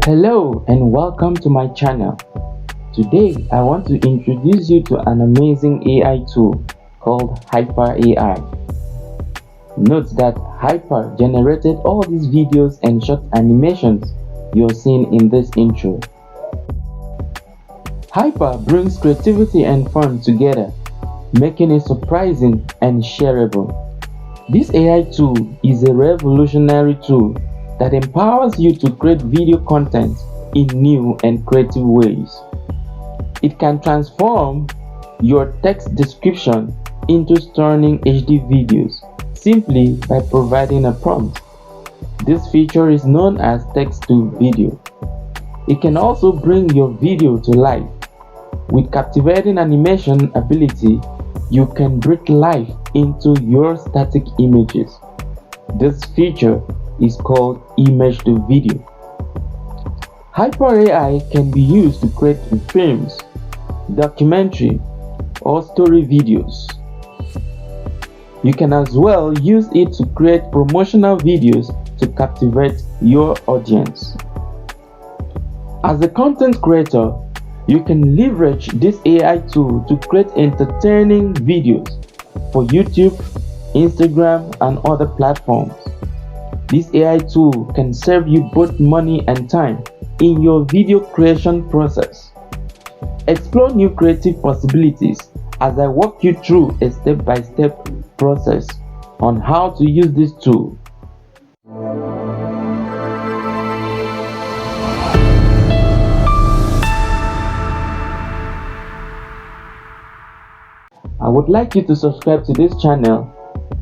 Hello and welcome to my channel. Today I want to introduce you to an amazing AI tool called Haiper AI. Note that Haiper generated all these videos and short animations you're seeing in this intro. Haiper brings creativity and fun together, making it surprising and shareable. This AI tool is a revolutionary tool that empowers you to create video content in new and creative ways. It can transform your text description into stunning HD videos simply by providing a prompt. This feature is known as text to video. It can also bring your video to life. With captivating animation ability, you can breathe life into your static images. This feature is called image to video. Haiper AI can be used to create films, documentary, or story videos. You can as well use it to create promotional videos to captivate your audience. As a content creator, you can leverage this AI tool to create entertaining videos for YouTube, Instagram, and other platforms. This AI tool can save you both money and time in your video creation process. Explore new creative possibilities as I walk you through a step-by-step process on how to use this tool. I would like you to subscribe to this channel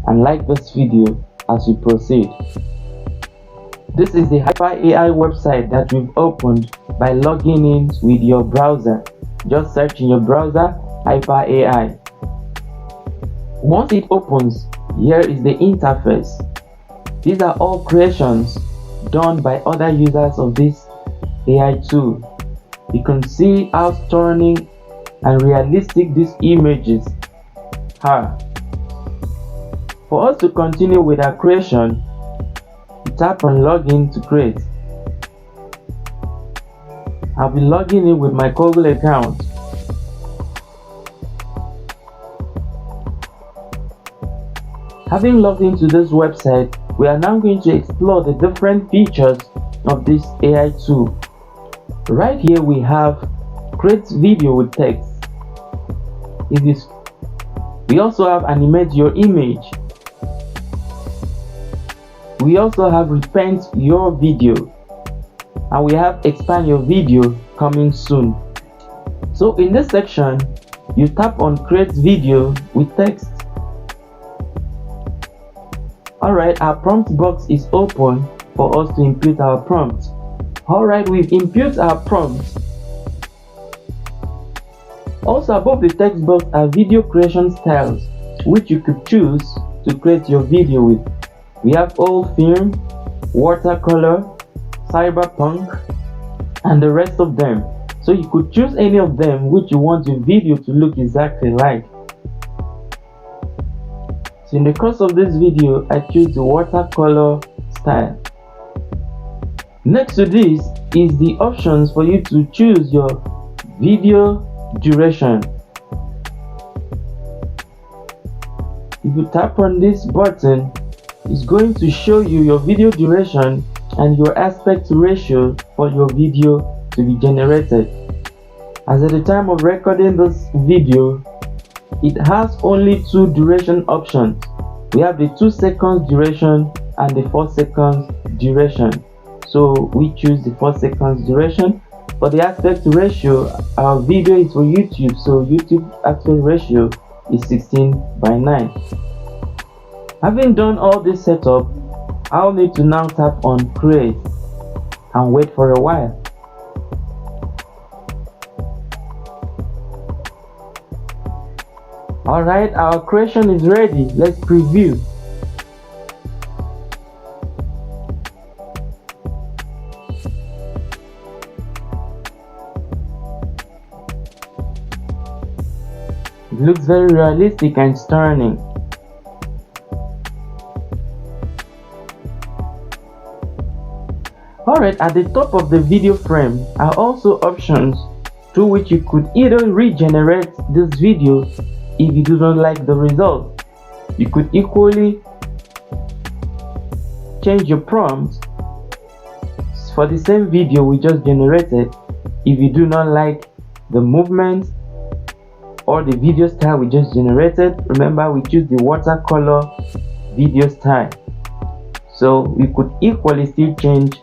and like this video as we proceed. This is the Haiper AI website that we've opened by logging in with your browser. Just search in your browser Haiper AI. Once it opens, here is the interface. These are all creations done by other users of this AI tool. You can see how stunning and realistic these images are. For us to continue with our creation, tap on login to create. I'll be logging in with my Google account. Having logged into this website, we are now going to explore the different features of this AI tool. Right here we have create video with text. We also have animate your image. We also have repaint your video, and we have expand your video coming soon. So in this section, you tap on create video with text. Alright, our prompt box is open for us to input our prompt. Alright, we've input our prompt. Also above the text box are video creation styles, which you could choose to create your video with. We have old film, watercolor, cyberpunk, and the rest of them. So you could choose any of them which you want your video to look exactly like. So in the course of this video, I choose the watercolor style. Next to this is the options for you to choose your video duration. If you tap on this button, it's going to show you your video duration and your aspect ratio for your video to be generated. As at the time of recording this video, it has only two duration options. We have the 2 seconds duration and the 4 seconds duration. So we choose the 4 seconds duration. For the aspect ratio, our video is for YouTube, so YouTube aspect ratio is 16:9. Having done all this setup, I'll need to now tap on create and wait for a while. Alright, our creation is ready. Let's preview. It looks very realistic and stunning. Alright, at the top of the video frame are also options through which you could either regenerate this video if you do not like the result. You could equally change your prompt for the same video we just generated if you do not like the movement or the video style we just generated. Remember, we choose the watercolor video style, so we could equally still change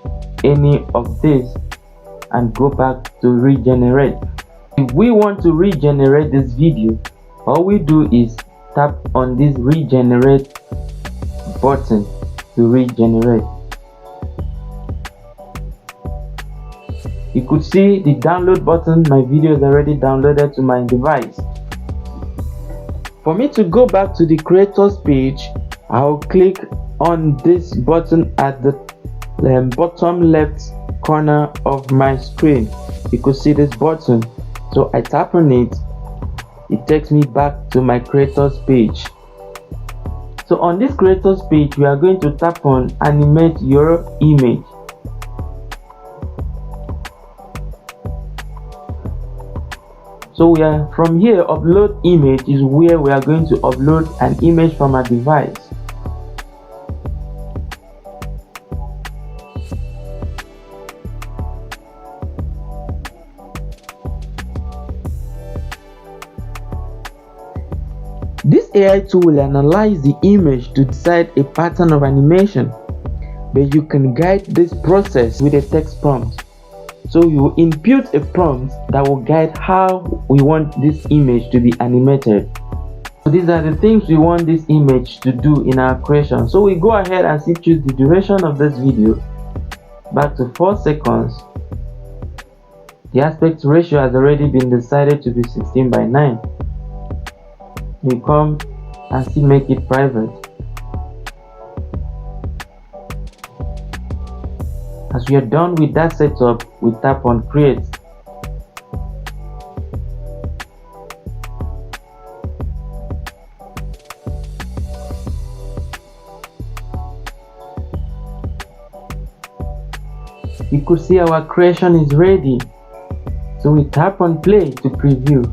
any of this and go back to regenerate. If we want to regenerate this video, all we do is tap on this regenerate button to regenerate. You could see the download button. My video is already downloaded to my device. For me to go back to the creators page, I'll click on this button at the bottom left corner of my screen. You could see this button, so I tap on it. It takes me back to my creators page. So on this creators page, we are going to tap on animate your image. So we are from here, upload image is where we are going to upload an image from our device. This AI tool will analyze the image to decide a pattern of animation, but you can guide this process with a text prompt. So you input a prompt that will guide how we want this image to be animated. So these are the things we want this image to do in our creation. So we go ahead and choose the duration of this video back to 4 seconds. The aspect ratio has already been decided to be 16:9. We come and still make it private. As we are done with that setup, we tap on create. You could see our creation is ready, so we tap on play to preview.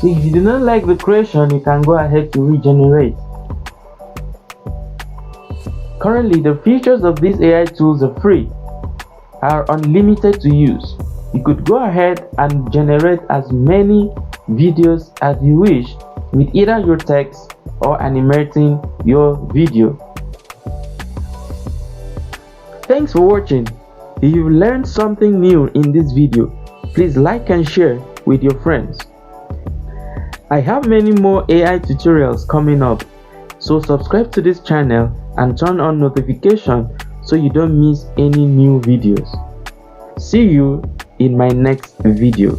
So if you do not like the creation, you can go ahead to regenerate. Currently, the features of these AI tools are free, are unlimited to use. You could go ahead and generate as many videos as you wish with either your text or animating your video. Thanks for watching. If you learned something new in this video, please like and share with your friends. I have many more AI tutorials coming up, so subscribe to this channel and turn on notifications so you don't miss any new videos. See you in my next video.